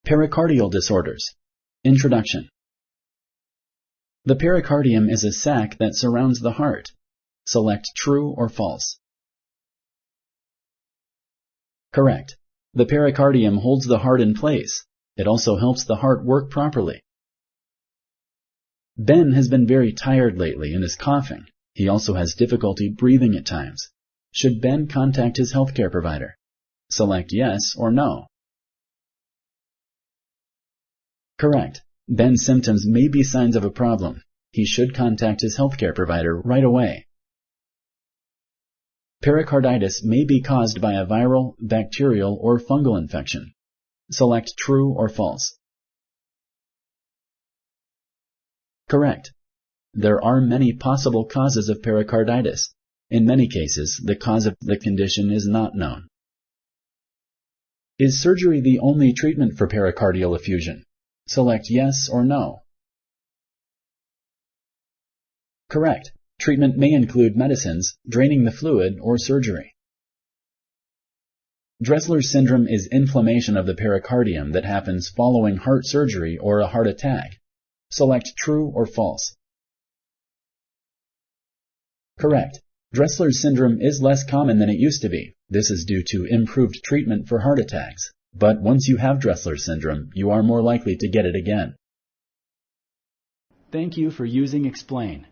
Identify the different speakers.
Speaker 1: Pericardial disorders. Introduction. The pericardium is a sac that surrounds the heart. Select true or false. Correct. The pericardium holds the heart in place. It also helps the heart work properly. Ben has been very tired lately and is coughing. He also has difficulty breathing at times. Should Ben contact his healthcare provider? Select yes or no. Correct. Ben's symptoms may be signs of a problem. He should contact his healthcare provider right away. Pericarditis may be caused by a viral, bacterial, or fungal infection. Select true or false. Correct. There are many possible causes of pericarditis. In many cases, the cause of the condition is not known. Is surgery the only treatment for pericardial effusion? Select yes or no. Correct. Treatment may include medicines, draining the fluid, or surgery. Dressler's syndrome is inflammation of the pericardium that happens following heart surgery or a heart attack. Select true or false. Correct. Dressler's syndrome is less common than it used to be. This is due to improved treatment for heart attacks. But once you have Dressler's syndrome, you are more likely to get it again. Thank you for using Explain.